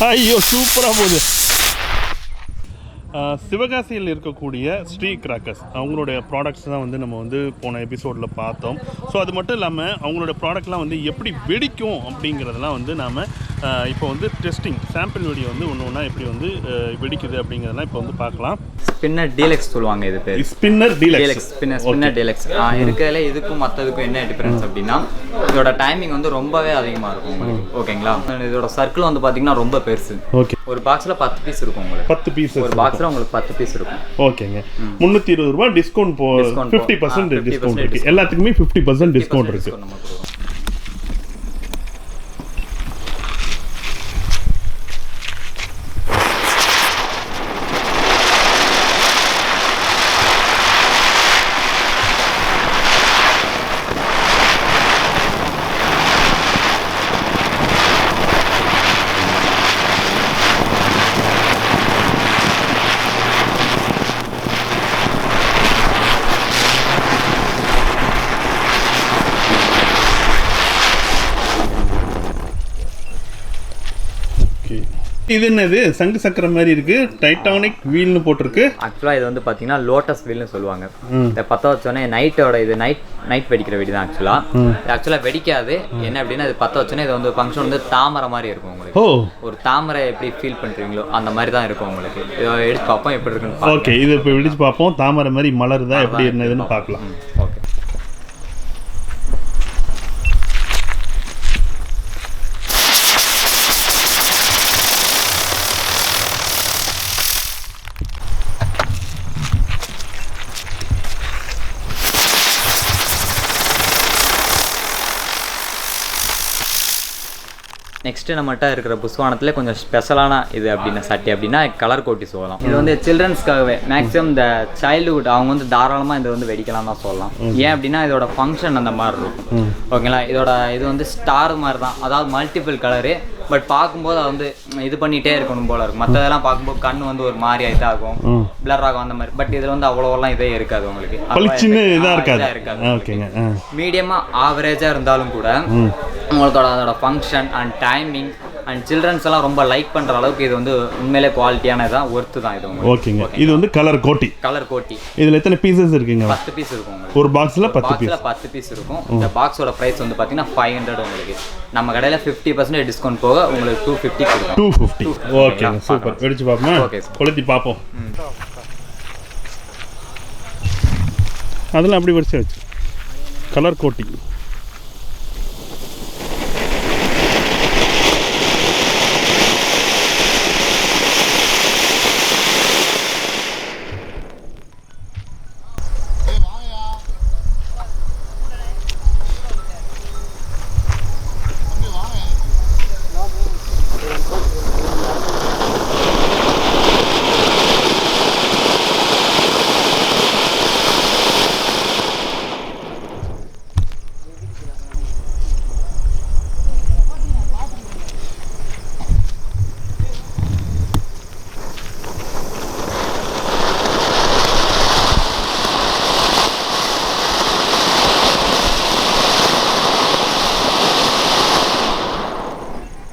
ஐயோ சூப்பராக போகுது. சிவகாசியில் இருக்கக்கூடிய ஸ்ரீ கிராக்கர்ஸ் அவங்களுடைய ப்ராடக்ட்ஸ் தான் வந்து நம்ம வந்து போன எபிசோடில் பார்த்தோம். ஸோ அது மட்டும் இல்லாமல் அவங்களோட ப்ராடக்ட்லாம் வந்து எப்படி வெடிக்கும் அப்படிங்கிறதெல்லாம் வந்து நாம் இப்போ வந்து டெஸ்டிங் சாம்பிள் வீடியோ வந்து ஒன்று ஒன்றா எப்படி வந்து வெடிக்குது அப்படிங்கிறதெல்லாம் இப்போ வந்து பார்க்கலாம். ஸ்பின்னர் டீலக்ஸ் சொல்லுவாங்க இது பேர். Spinner deluxe. ஸ்பின்னர் டீலக்ஸ் இருக்கிறதுல இதுக்கும் மற்றதுக்கும் என்ன டிஃபரன்ஸ் அப்படின்னா இதோட டைமிங் வந்து ரொம்பவே அதிகமாக இருக்கும் உங்களுக்கு. ஓகேங்களா? இதோட சர்க்கிள் வந்து பார்த்தீங்கன்னா ரொம்ப பெருசு. ஓகே. ஒரு பாக்ஸில் 10 பீஸ் இருக்கும் உங்களுக்கு. 10 பீஸ் ஒரு பாக்ஸில் உங்களுக்கு 10 பீஸ் இருக்கும். ஓகேங்க. 320 ரூபாய் டிஸ்கவுண்ட் 50% டிஸ்கவுண்ட் இருக்கு. எல்லாத்துக்குமே 50% டிஸ்கவுண்ட் இருக்கு. இது என்னது சங்கு சக்கரம் மாதிரி இருக்கு, டைட்டானிக் வீல்னு போட்டிருக்கு. ஆக்சுவலாக இது வந்து பார்த்தீங்கன்னா லோட்டஸ் வீல்னு சொல்லுவாங்க. இதை பற்ற வச்சோன்னே நைட்டோட இது நைட் வெடிக்கிற வெடி தான். ஆக்சுவலாக வெடிக்காது. என்ன அப்படின்னா இது பற்ற வச்சோன்னே இது வந்து ஃபங்க்ஷன் வந்து தாமரை மாதிரி இருக்கும் உங்களுக்கு. ஒரு தாமரை எப்படி ஃபீல் பண்ணுறீங்களோ அந்த மாதிரி தான் இருக்கும் உங்களுக்கு. இதை எடுத்து பார்ப்போம் எப்படி இருக்குன்னு. ஓகே, இது இப்போ வெடிச்சு பார்ப்போம். தாமரை மாதிரி மலருதா எப்படி இருந்ததுன்னு பார்க்கலாம். ஓகே. நெக்ஸ்ட்டு நம்மகிட்ட இருக்கிற புஸ்வானத்தில் கொஞ்சம் ஸ்பெஷலான இது அப்படின்னா சட்டி அப்படின்னா கலர் கோட்டி சொல்லலாம். இது வந்து சில்ட்ரன்ஸ்க்காகவே மேக்ஸிமம் இந்த சைல்டுஹுட் அவங்க வந்து தாராளமாக இதை வந்து வெடிக்கலாம் தான் சொல்லலாம். ஏன் அப்படின்னா இதோட ஃபங்க்ஷன் அந்த மாதிரி இருக்கும். ஓகேங்களா? இதோட இது வந்து ஸ்டார் மாதிரி தான், அதாவது மல்டிபிள் கலரு. பட் பார்க்கும்போது அது வந்து இது பண்ணிகிட்டே இருக்கணும் போல இருக்கும். மற்றதெல்லாம் பார்க்கும்போது கண் வந்து ஒரு மாதிரி இதாகும், பிளர் ஆகும் அந்த மாதிரி. பட் இதில் வந்து அவ்வளோவெல்லாம் இதே இருக்காது உங்களுக்கு. மீடியமாக ஆவரேஜாக இருந்தாலும் கூட உங்களோட அதோட function and timing and children's எல்லாம் ரொம்ப லைக் பண்ணுற அளவுக்கு இது வந்து உண்மையிலே குவாலிட்டியானதான், ஒர்த்து தான் இது. ஓகேங்க. இது வந்து கலர் கோட்டி. இதில் எத்தனை பீசஸ் இருக்குங்க? 10 பீஸ் இருக்கும். ஒரு பாக்ஸில் 10 பீஸ் இருக்கும். இந்த பாக்ஸோட ப்ரைஸ் வந்து பார்த்தீங்கன்னா 500 உங்களுக்கு. நம்ம கடையில் 50% டிஸ்கவுண்ட் போக உங்களுக்கு 250 கொடுக்கும். 250. Okay, super. வெடிச்சு பார்ப்போமா? ஓகே, கொளுத்தி பார்ப்போம். அதெல்லாம் அப்படி வரிசை வச்சு கலர் கோட்டி.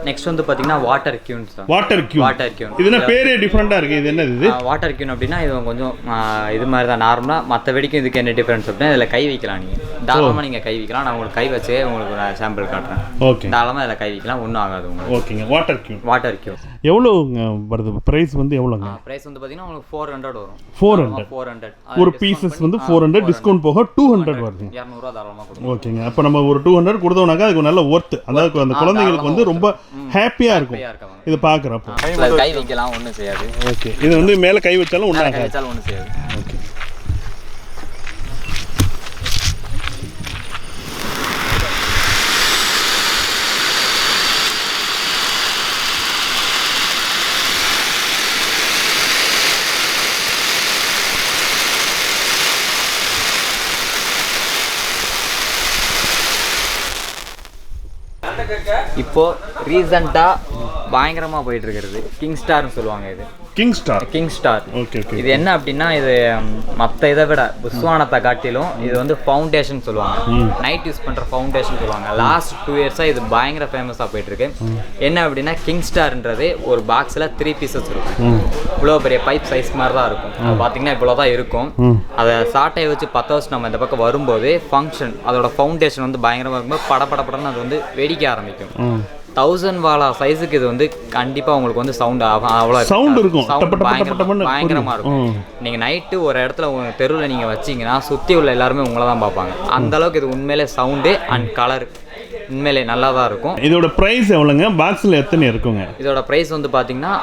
நெக்ஸ்ட் வந்து பார்த்தீங்கன்னா வாட்டர் கியூன்ஸ். வாட்டர் கியூன் இதுனா பேரே டிஃபரெண்டாக இருக்குது. இது என்னது? இது வாட்டர் கியூன் அப்படின்னா இது கொஞ்சம் இது மாதிரி தான் நார்மலாக. மற்ற வெடிக்கும் இதுக்கு என்ன டிஃபரன்ஸ் அப்படின்னா இதில் கை வைக்கலாம். நீங்கள் தாராளமாக நீங்கள் கை வைக்கலாம். நான் உங்களுக்கு கை வச்சே உங்களுக்கு ஒரு சாம்பிள் காட்டுறேன். ஓகே. தாராளமாக இதில் கை வைக்கலாம், ஒன்றும் ஆகாது உங்களுக்கு. ஓகேங்க. வாட்டர் கியூன் எவ்வளோ வருது? ப்ரைஸ் வந்து எவ்வளோங்க? ப்ரைஸ் வந்து பார்த்தீங்கன்னா உங்களுக்கு 400 வரும். 400 ஒரு பீசஸ் வந்து 400 டிஸ்கவுண்ட் போக 200 வருது. 200 தாராளமாக கொடுக்கும். ஓகேங்க. அப்போ நம்ம ஒரு 200 கொடுத்தோம்னாக்கா அதுக்கு நல்ல ஒர்த்து. அதாவது அந்த குழந்தைங்களுக்கு வந்து ரொம்ப ஹாப்பியாக இருக்கும் இது பார்க்குறப்போ. கை வைக்கலாம், ஒன்றும் செய்யாது. ஓகே. இது வந்து மேலே கை வச்சாலும் ஒன்றும் செய்யாது. ஓகே. இப்போ ரீசெண்டாக பயங்கரமாக போயிட்டு இருக்கிறது கிங் ஸ்டார்னு சொல்லுவாங்க. இது கிங் ஸ்டார். Okay okay. இது என்ன அப்படின்னா இது மற்ற இதை விட புஸ்வானத்தை காட்டிலும் இது வந்து ஃபவுண்டேஷன் சொல்லுவாங்க. நைட் யூஸ் பண்ணுற ஃபவுண்டேஷன் சொல்லுவாங்க. லாஸ்ட் 2 இயர்ஸாக இது பயங்கர ஃபேமஸாக போயிட்டு இருக்கு. என்ன அப்படின்னா கிங் ஸ்டார்ன்றது ஒரு பாக்ஸில் 3 பீசஸ் இருக்கும். இவ்வளோ பெரிய பைப் சைஸ் மாதிரி தான் இருக்கும். பார்த்தீங்கன்னா இவ்வளோ தான் இருக்கும். அதை சாட்டையை வச்சு 10 வருஷம் நம்ம இந்த பக்கம் வரும்போது ஃபங்க்ஷன் அதோட ஃபவுண்டேஷன் வந்து பயங்கரமாக இருக்கும்போது படப்படப்படன்னு அது வந்து வெடிக்க ஆரம்பிக்கும். 1000 வாலா சைஸுக்கு இது வந்து கண்டிப்பாக உங்களுக்கு வந்து சவுண்ட் அவ்வளோ சவுண்ட் இருக்கும். பயங்கரமாக இருக்கும். நீங்கள் நைட்டு ஒரு இடத்துல தெருவில் நீங்கள் வச்சிங்கன்னா சுற்றி உள்ள எல்லாருமே உங்களை தான் பார்ப்பாங்க. அந்தளவுக்கு இது உண்மையிலே சவுண்டு அண்ட் கலர் உண்மையிலே நல்லா தான் இருக்கும். இதோட ப்ரைஸ் எவ்வளோங்க? பாக்ஸில் எத்தனை இருக்குங்க? இதோட ப்ரைஸ் வந்து பார்த்தீங்கன்னா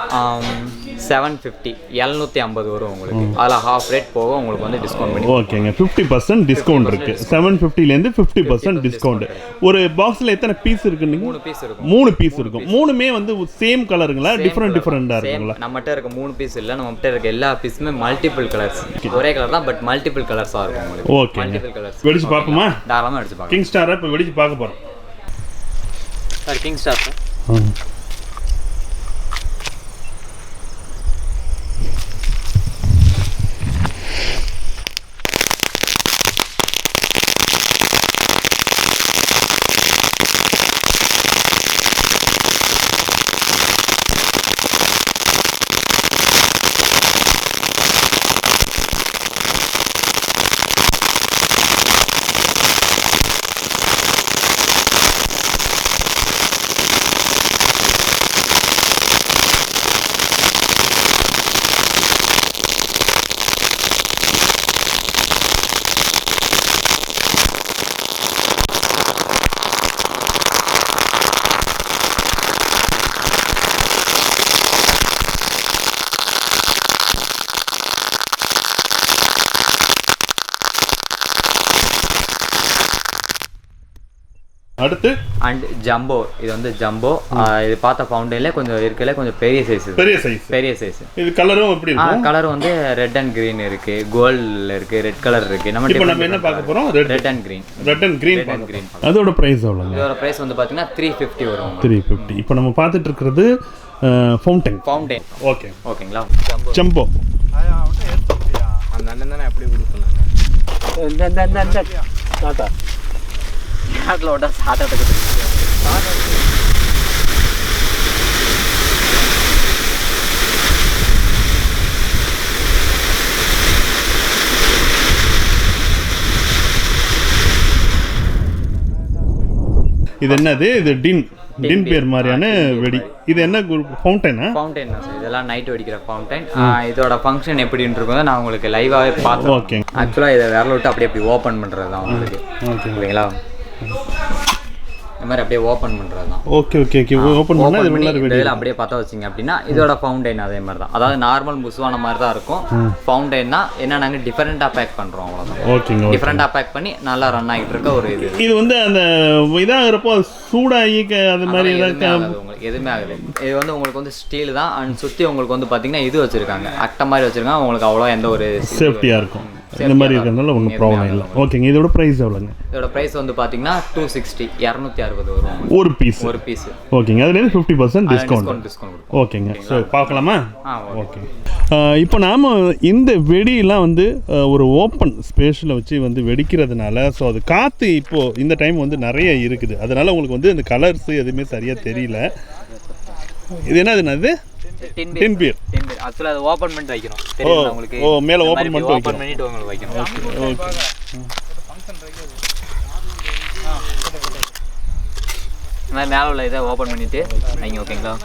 750 750 வரும் உங்களுக்கு. அதில் ஹாஃப் ரேட் போக உங்களுக்கு வந்து டிஸ்கவுண்ட் பண்ணி. ஓகேங்க, 50% டிஸ்கவுண்ட் இருக்குது. 750லேருந்து 50% டிஸ்கவுண்ட். ஒரு பாக்ஸில் எத்தனை பீஸ் இருக்குன்னு? 3 பீஸ் இருக்கும். 3 பீஸ் இருக்கும். 3மே வந்து சேம் கலருங்களா? டிஃப்ரெண்டாக இருக்குங்களா? நம்மகிட்ட இருக்க 3 பீஸ் இல்லை, நம்மகிட்ட இருக்க எல்லா பீஸுமே மல்டிபிள் கலர்ஸ். ஒரே கலர் தான் பட் மல்டிபிள் கலர்ஸாக இருக்கும் உங்களுக்கு. Okay, multiple colours. வெடிச்சு பார்ப்போமா? தாராளமாக வெடிச்சு பார்க்கலாம். கிங் ஸ்டாரை இப்போ வெடிச்சு பார்க்க போகிறோம். Sir king star sir. அடுத்து அண்ட் ஜம்போ. இது வந்து ஜம்போ. இது பார்த்த ஃபவுண்டன்ல கொஞ்சம் இருக்கல கொஞ்சம் பெரிய சைஸ். பெரிய சைஸ். இது கலரும் எப்படி இருக்கும்? கலர் வந்து ரெட் அண்ட் கிரீன் இருக்கு, கோல்ட்ல இருக்கு, ரெட் கலர் இருக்கு. நம்ம என்ன பார்க்க போறோம்? Red and green. அதோட பிரைஸ் எவ்வளவு? இதோட பிரைஸ் வந்து பாத்தீங்கன்னா 350 வரும். 350. இப்போ நம்ம பார்த்துட்டு இருக்கிறது ஃபவுண்டன். ஓகே ஓகேங்களா? ஜம்போ. அந்த அண்ணன் தானே எப்படி கொடுக்கணும்? இந்த டாடா யாரோட சாட்டத்துக்கு இது என்னது? இது டின் பேர் மாதிரியான வெடி. இது என்ன ஃபவுண்டனா? ஃபவுண்டன் தான் சார். இதெல்லாம் நைட் வெடிக்கிற ஃபவுண்டன். இதோட ஃபங்க்ஷன் எப்படின்னு இருக்கும் நான் உங்களுக்கு லைவாகவே பார்த்தேன். ஓகே. ஆக்சுவலாக இதை விரல விட்டு அப்படி ஓப்பன் பண்ணுறது தான் உங்களுக்கு. ஓகேங்களா? இந்த மாதிரி அப்படியே ஓப்பன் பண்ணுறது தான். ஓகே ஓப்பன் பண்ணி இதில் அப்படியே பார்த்தா வச்சிங்க அப்படின்னா இதோட ஃபவுண்டன் அதே மாதிரி தான். அதாவது நார்மல் புஸ்வான மாதிரி தான் இருக்கும். ஃபவுண்டன் தான். என்ன நாங்கள் டிஃப்ரெண்ட்டாக பேக் பண்ணுறோம், அவ்வளோதான். ஓகேங்க. டிஃப்ரெண்ட்டாக பேக் பண்ணி நல்லா ரன் ஆகிட்டு இருக்க ஒரு இது வந்து அந்த இதாகிறப்போ சூடாகி அது மாதிரி உங்களுக்கு எதுவுமே ஆகுது. இது வந்து உங்களுக்கு வந்து ஸ்டீல் தான். அண்ட் சுற்றி உங்களுக்கு வந்து பார்த்தீங்கன்னா இது வச்சுருக்காங்க, அட்டை மாதிரி வச்சுருக்காங்க. உங்களுக்கு அவ்வளோ எந்த ஒரு சேஃப்டியாக இருக்கும். இந்த மாதிரி இருக்கிறதுனால ஒன்றும் ப்ராப்ளம் இல்லை. ஓகேங்க. இதோட ப்ரைஸ் எவ்வளோங்க? இதோட ப்ரைஸ் வந்து பார்த்தீங்கன்னா 260 260 வரும் ஒரு பீஸ். ஓகேங்க. அதுலேருந்து 50% டிஸ்கவுண்ட். ஓகேங்க. ஸோ பார்க்கலாமா? ஓகே. இப்போ நாம் இந்த வெடியெல்லாம் வந்து ஒரு ஓப்பன் ஸ்பேஸில் வச்சு வந்து வெடிக்கிறதுனால ஸோ அது காற்று இப்போது இந்த டைம் வந்து நிறைய இருக்குது. அதனால் உங்களுக்கு வந்து இந்த கலர்ஸு எதுவுமே சரியாக தெரியல. இது என்னது? Tin beer. ஆக்சுவலா அது ஓபன் பண்ணிட்டு வைக்கணும். தெரியுமா உங்களுக்கு? மேல ஓபன் பண்ணிட்டு உங்களுக்கு வைக்கணும். ஓகே. நான் மேல உள்ள இதை ஓபன் பண்ணிட்டு வைங்க. ஓகேங்களா?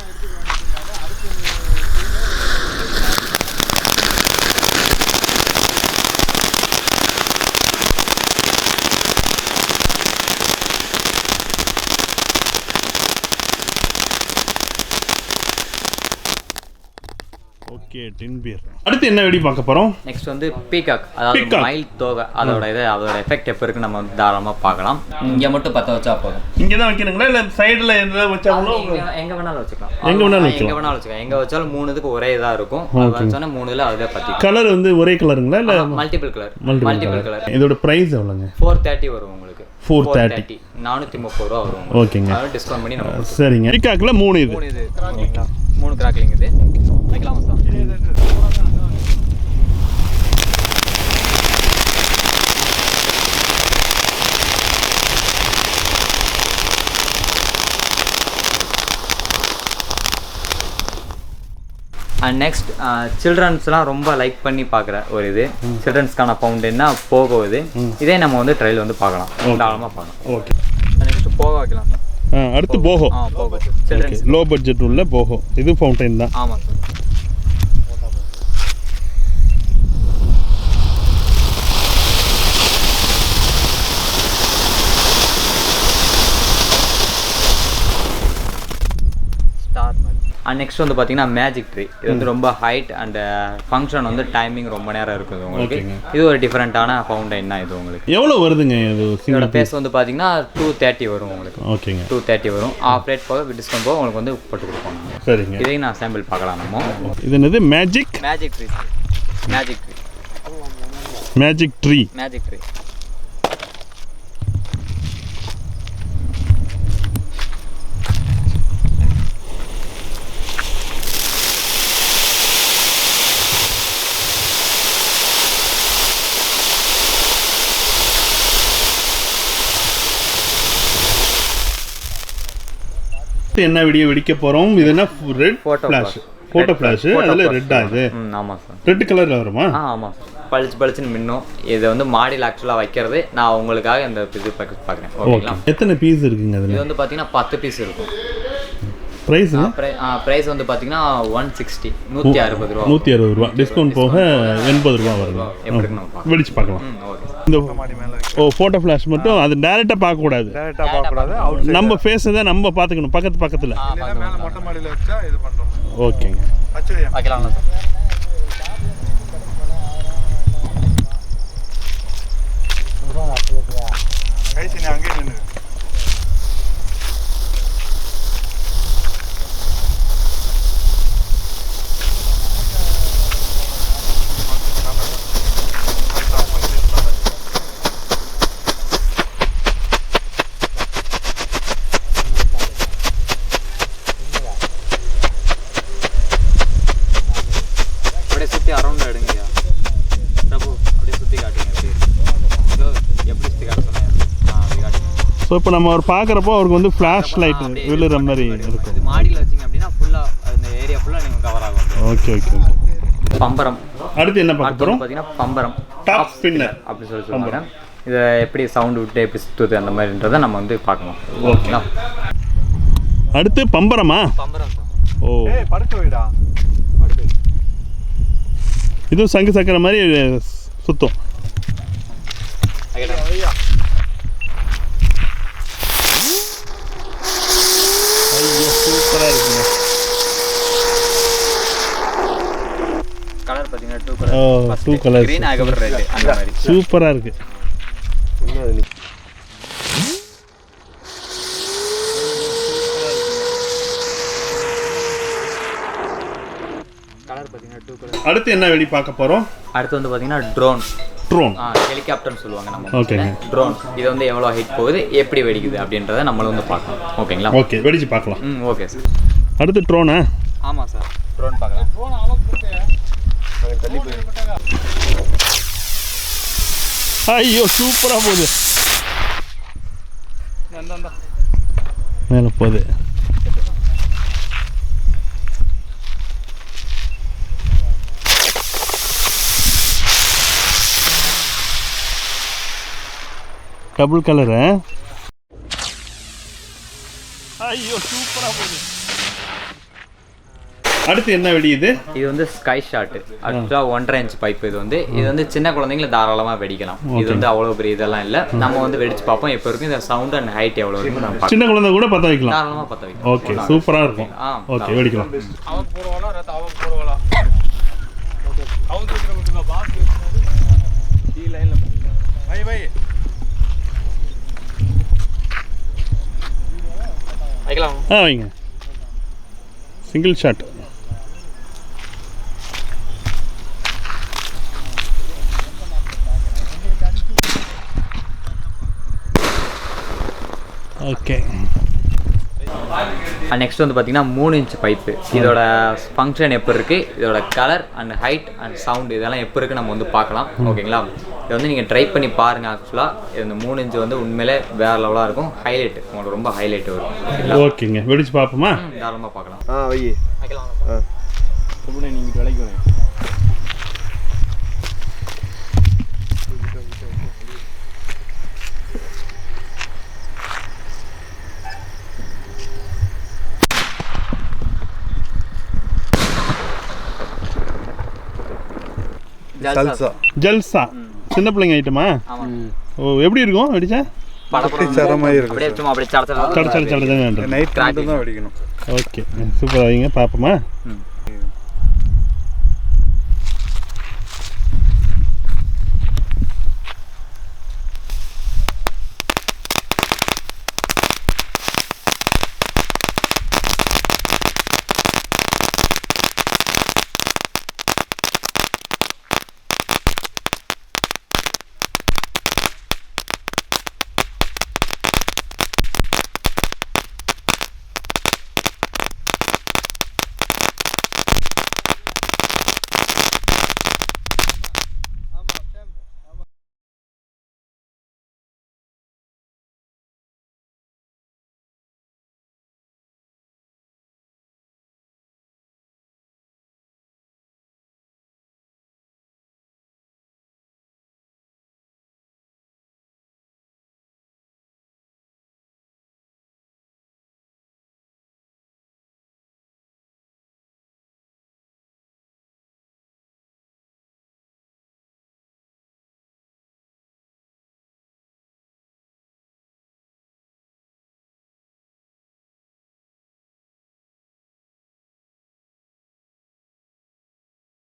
ஓகே. Tin beer. அடுத்து என்ன வெடி பார்க்க போறோம்? நெக்ஸ்ட் வந்து பீகாக், அதாவது மயில் தோகை. அதோட எஃபெக்ட் எப்போ இருக்கு நம்ம வந்து தாராளமாக பார்க்கலாம். இங்கே மட்டும் பற்ற வச்சா போதும். இங்கே தான் வைக்கணுங்களா இல்லை சைடில் எந்த வச்சாலும்? எங்கே வேணாலும் வச்சுக்கலாம். எங்கே வேணாலும் வச்சுக்கலாம். எங்கே வச்சாலும் 3 இதுக்கு ஒரே இதாக இருக்கும். வச்சோன்னா 3 இதில் அதில் பற்றி. கலர் வந்து ஒரே கலருங்களா இல்லை மல்டிபிள் கலர்? Multiple colour. இதோட ப்ரைஸ் எவ்வளோங்க? 430 வரும் உங்களுக்கு. 430 430 ரூபா வரும். ஓகேங்க, அதாவது டிஸ்கவுண்ட் பண்ணி நம்ம சரிங்க. பீகாக்கில் 3 இது 3 கிராக்லிங் இது வைக்கலாமா சார்? அண்ட் நெக்ஸ்ட் சில்ட்ரன்ஸ்லாம் ரொம்ப லைக் பண்ணி பார்க்குற ஒரு இது சில்ட்ரன்ஸ்க்கான ஃபவுண்டன்னா போகோ இது. இதே நம்ம வந்து ட்ரையல் வந்து பார்க்கலாம், தாராளமாக பார்க்கலாம். ஓகே, நெக்ஸ்ட் போகோ வைக்கலாம் சார். அடுத்து போகோ. போகோ சில்ட்ரன்ஸ் லோ பட்ஜெட் உள்ள போகோ. இது ஃபவுண்டைன் தான். ஆமாம் சார். அண்ட் நெக்ஸ்ட் வந்து பார்த்தீங்கன்னா மேஜிக் ட்ரீ. இது வந்து ரொம்ப ஹைட் அண்ட் ஃபங்க்ஷன் வந்து டைமிங் ரொம்ப நேரம் இருக்குது உங்களுக்கு. இது ஒரு டிஃப்ரெண்ட்டான ஃபவுண்டைன் தான் இது உங்களுக்கு. எவ்வளோ வருதுங்க இது? இதோட பேஸ் வந்து பார்த்தீங்கன்னா 230 வரும் உங்களுக்கு. ஓகேங்க, 230 வரும். ஆஃப் ரேட் போக டிஸ்கவுண்ட் போக உங்களுக்கு வந்து போட்டு கொடுப்போம். சரிங்க, இதையும் நான் சாம்பிள் பார்க்கலாம் நம்ம. இது என்னது? Magic tree. Magic tree magic tree. என்ன வீடியோ வெடிக்க போறோம்? இது என்ன? Red flash. Photo flash. அதுல ரெட் ஆகுது. ஆமா சார். ரெட் கலர்ல வருமா? ஆமா சார். பளிச்சுன்னு மின்னும். இது வந்து மாடியில் ஆக்சுவலாக வைக்கிறது. நான் உங்களுக்காக இந்த இது பார்க்குறேன். ஓகேங்களா? எத்தனை பீஸ் இருக்குங்க அதுல? இது வந்து பார்த்தீங்கன்னா 10 பீஸ் இருக்கும். பிரைஸ் வந்து பார்த்தீங்கன்னா 160 160 ரூபா. 160 ரூபா டிஸ்கவுண்ட் போக 80 ரூபா வருது. வெடிச்சு பார்க்கலாம். இந்த போட்டோ ஃபிளாஷ் மட்டும் அது டைரக்டா பார்க்க கூடாது. நம்ம ஃபேஸ் தான் நம்ம பார்த்துக்கணும் பக்கத்துல. மொட்டை மாடியில் வச்சா இது பண்றோம். ஓகேங்க, வைக்கலாம்ல சார்? கைசி நீ அங்கே நின்று. ஸோ இப்போ நம்ம அவர் பார்க்குறப்போ அவருக்கு வந்து ஃப்ளாஷ் லைட் விழுற மாதிரி இருக்கும். மாடியில் வச்சிங்க அப்படின்னா ஃபுல்லாக அந்த ஏரியா ஃபுல்லாக நீங்கள் கவர் ஆகும். ஓகே. பம்பரம். அடுத்து என்ன பார்க்க போகிறோம்? பார்த்தீங்கன்னா பம்பரம் டாப் ஸ்பின்னர் அப்படி சொல்லுவாங்க. இதை எப்படி சவுண்டு விட்டு எப்படி சுற்றுது அந்த மாதிரின்றதை நம்ம வந்து பார்க்கலாம். ஓகேங்களா? அடுத்து பம்பரமா? பம்பரம். ஓ, படுக்க வைடா. இதுவும் சங்கு சக்கர மாதிரி சுத்தம். சூப்பராக இருக்குங்க. கலர் பார்த்தீங்கன்னா 2 கலர். கிரீன் அதுக்கப்புறம் ரெட் அந்த மாதிரி சூப்பராக இருக்கு. கலர் பார்த்தீங்கன்னா 2 கலர். அடுத்து என்ன வெடி பார்க்க போகிறோம்? அடுத்து வந்து பார்த்தீங்கன்னா ட்ரோன். ஹெலிகாப்டர்னு சொல்லுவாங்க நம்ம. ஓகேங்க. ட்ரோன் இது வந்து எவ்வளோ ஹைட் போகுது, எப்படி வெடிக்குது அப்படின்றத நம்மளும் வந்து பார்க்கலாம். ஓகேங்களா? ஓகே, வெடிச்சு பார்க்கலாம். Okay sir. அடுத்து ட்ரோனா? ஆமாம் சார், ட்ரோன் பார்க்கலாம். ஐயோ சூப்பராக போகுது. மேலே போகுது. Double colour. ஐயோ சூப்பராக போகுது. அடுத்து என்ன வெடி இது? இது வந்து ஸ்கை ஷாட். ஆக்சுவலாக 1.5 இன்ச் பைப். இது வந்து சின்ன குழந்தைங்களை தாராளமாக வெடிக்கலாம். இது வந்து அவ்வளோ பெரிய இதெல்லாம் இல்லை. நம்ம வந்து வெடிச்சு பார்ப்போம் எப்போ இருக்கும் இந்த சவுண்ட் அண்ட் ஹைட் எவ்வளோ இருக்கும் நம்ம சின்ன குழந்தை கூட பற்ற வைக்கலாம். தாராளமாக பற்ற வைக்கலாம். ஓகே, சூப்பராக இருக்கும். ஓகே, வெடிக்கலாம். அவன் போடுவாளா ரத்த அவன் போடுவாளா? அவன் தூக்கிற பாஸ் டி லைன்ல பை வைக்கலாம். வைங்க. Single shot. ஓகே. நெக்ஸ்ட் வந்து பார்த்தீங்கன்னா 3 இன்ச் பைப்பு. இதோட ஃபங்க்ஷன் எப்போ இருக்குது, இதோட colour and height and sound இதெல்லாம் எப்போ இருக்குது நம்ம வந்து பார்க்கலாம். ஓகேங்களா? இதை வந்து நீங்கள் ட்ரை பண்ணி பாருங்கள். ஆக்சுவலாக இந்த 3 இன்ச் வந்து உண்மையிலே வேறு லெவலாக இருக்கும். ஹைலைட் உங்களுக்கு ரொம்ப ஹைலைட் வரும். ஓகேங்க, வெடிச்சு பார்ப்போமா? தாராளமாக பார்க்கலாம். வைக்கலாம். நீங்கள் விளைக்குவேன். ஜல்சா சின்ன பிள்ளைங்க ஐட்டமா? ஓ, எப்படி இருக்கும் வெடிச்சா? அப்படியே சும்மா அப்படியே சட சட சட சட நைட் தான் வெடிக்கணும். ஓகே, சூப்பராக வைங்க பார்ப்போமா?